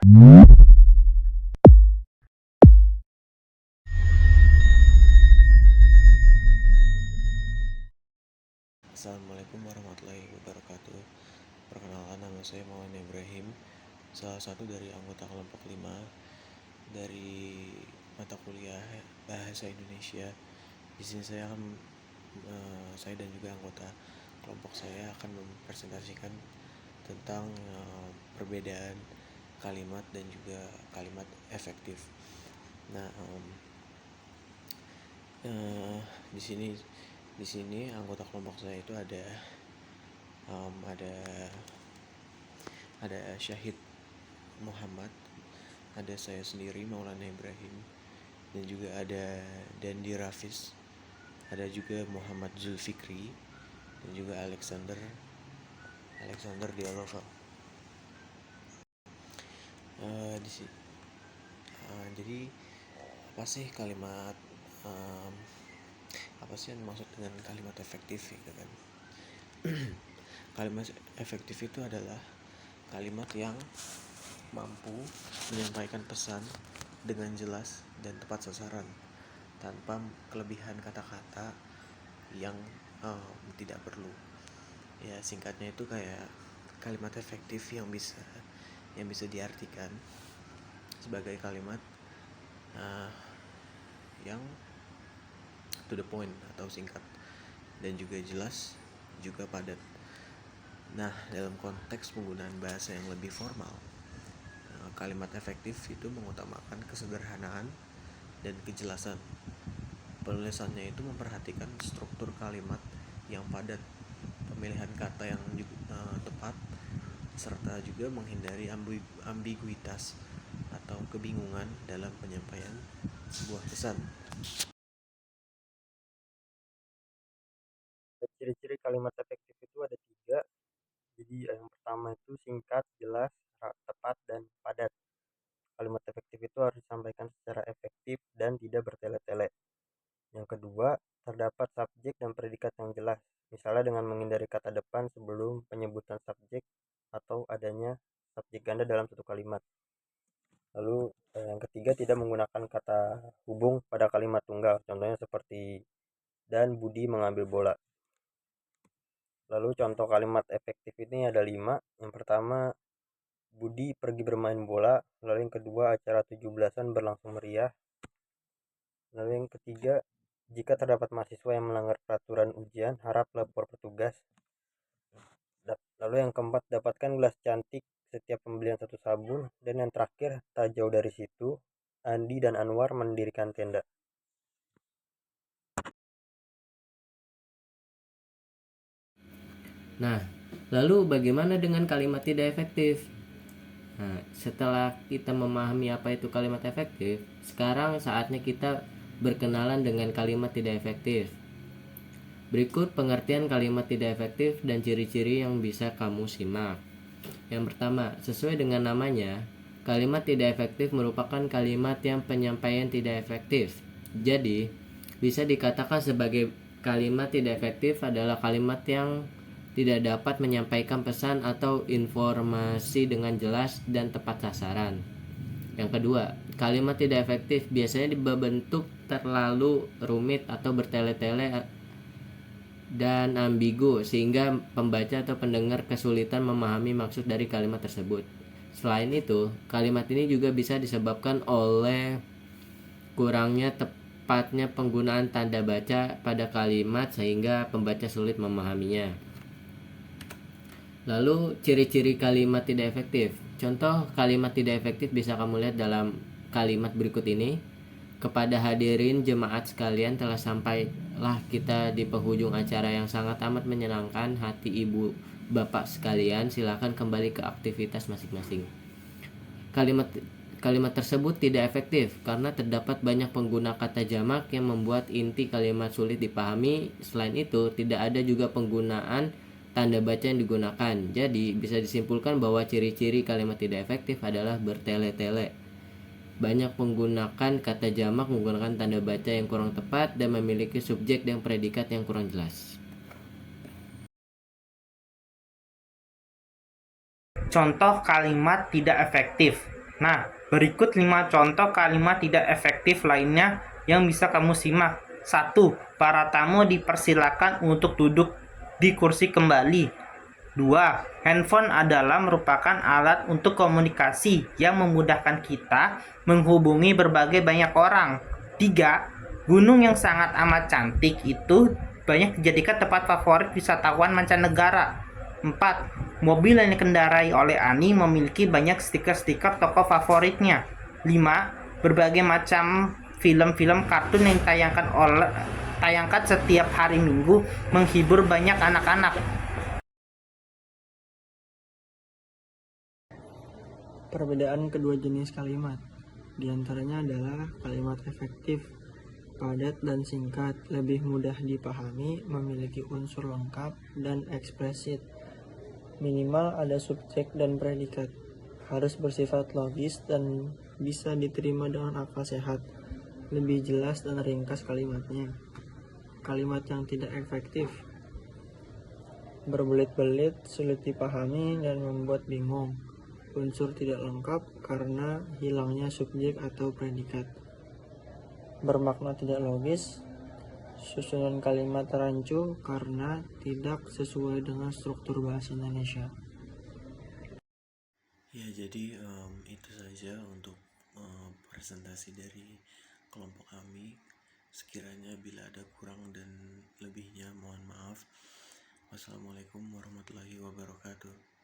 Assalamualaikum warahmatullahi wabarakatuh. Perkenalkan, nama saya Maulana Ibrahim, salah satu dari anggota kelompok 5 dari mata kuliah Bahasa Indonesia. Di sini saya dan juga anggota kelompok saya akan mempresentasikan tentang perbedaan kalimat dan juga kalimat efektif. Nah, di sini anggota kelompok saya itu ada Syahid Muhammad, ada saya sendiri Maulana Ibrahim, dan juga ada Dandi Rafis, ada juga Muhammad Zulfikri, dan juga Alexander Dialova. Jadi apa sih apa sih yang dimaksud dengan kalimat efektif gitu kan? Kalimat efektif itu adalah kalimat yang mampu menyampaikan pesan dengan jelas dan tepat sasaran tanpa kelebihan kata-kata yang tidak perlu. Ya, singkatnya itu kayak kalimat efektif yang bisa diartikan sebagai kalimat yang to the point atau singkat dan juga jelas, juga padat. Nah, dalam konteks penggunaan bahasa yang lebih formal, kalimat efektif itu mengutamakan kesederhanaan dan kejelasan. Penulisannya itu memperhatikan struktur kalimat yang padat, pemilihan kata yang tepat, serta juga menghindari ambiguitas atau kebingungan dalam penyampaian sebuah pesan. Ciri-ciri kalimat efektif itu ada 3. Jadi yang pertama itu singkat, jelas, tepat, dan padat. Kalimat efektif itu harus disampaikan secara efektif dan tidak bertele-tele. Yang kedua, terdapat subjek dan predikat yang jelas, misalnya dengan menghindari kata depan sebelum penyebutan subjek atau adanya subjek ganda dalam satu kalimat. Lalu yang ketiga, tidak menggunakan kata hubung pada kalimat tunggal, contohnya seperti dan Budi mengambil bola. Lalu contoh kalimat efektif ini ada 5. Yang pertama, Budi pergi bermain bola. Lalu yang kedua, acara 17-an berlangsung meriah. Lalu yang ketiga, jika terdapat mahasiswa yang melanggar peraturan ujian, harap lapor petugas. Lalu yang keempat, dapatkan gelas cantik setiap pembelian 1 sabun. Dan yang terakhir, tak jauh dari situ, Andi dan Anwar mendirikan tenda. Nah, lalu bagaimana dengan kalimat tidak efektif? Nah, setelah kita memahami apa itu kalimat efektif, sekarang saatnya kita berkenalan dengan kalimat tidak efektif. Berikut pengertian kalimat tidak efektif dan ciri-ciri yang bisa kamu simak. Yang pertama, sesuai dengan namanya, kalimat tidak efektif merupakan kalimat yang penyampaian tidak efektif. Jadi, bisa dikatakan sebagai kalimat tidak efektif adalah kalimat yang tidak dapat menyampaikan pesan atau informasi dengan jelas dan tepat sasaran. Yang kedua, kalimat tidak efektif biasanya berbentuk terlalu rumit atau bertele-tele dan ambigu sehingga pembaca atau pendengar kesulitan memahami maksud dari kalimat tersebut. Selain itu, kalimat ini juga bisa disebabkan oleh kurangnya tepatnya penggunaan tanda baca pada kalimat sehingga pembaca sulit memahaminya. Lalu ciri-ciri kalimat tidak efektif. Contoh kalimat tidak efektif bisa kamu lihat dalam kalimat berikut ini. Kepada hadirin jemaat sekalian, telah sampailah kita di penghujung acara yang sangat amat menyenangkan hati ibu bapak sekalian. Silakan kembali ke aktivitas masing-masing. Kalimat tersebut tidak efektif karena terdapat banyak pengguna kata jamak yang membuat inti kalimat sulit dipahami. Selain itu, tidak ada juga penggunaan tanda baca yang digunakan. Jadi, bisa disimpulkan bahwa ciri-ciri kalimat tidak efektif adalah bertele-tele, banyak menggunakan kata jamak, menggunakan tanda baca yang kurang tepat, dan memiliki subjek dan predikat yang kurang jelas. Contoh kalimat tidak efektif. Nah, berikut 5 contoh kalimat tidak efektif lainnya yang bisa kamu simak. 1. Para tamu dipersilakan untuk duduk di kursi kembali. 2. Handphone adalah merupakan alat untuk komunikasi yang memudahkan kita menghubungi berbagai banyak orang. 3. Gunung yang sangat amat cantik itu banyak dijadikan tempat favorit wisatawan mancanegara. 4. Mobil yang dikendarai oleh Ani memiliki banyak stiker-stiker tokoh favoritnya. 5. Berbagai macam film-film kartun yang tayangkan setiap hari Minggu menghibur banyak anak-anak. Perbedaan kedua jenis kalimat di antaranya adalah kalimat efektif, padat dan singkat, lebih mudah dipahami, memiliki unsur lengkap dan eksplisit. Minimal ada subjek dan predikat. Harus bersifat logis dan bisa diterima dengan akal sehat. Lebih jelas dan ringkas kalimatnya. Kalimat yang tidak efektif, berbelit-belit, sulit dipahami dan membuat bingung. Unsur tidak lengkap karena hilangnya subjek atau predikat. Bermakna tidak logis, susunan kalimat rancu karena tidak sesuai dengan struktur bahasa Indonesia. Ya, jadi itu saja untuk presentasi dari kelompok kami. Sekiranya bila ada kurang dan lebihnya mohon maaf. Wassalamualaikum warahmatullahi wabarakatuh.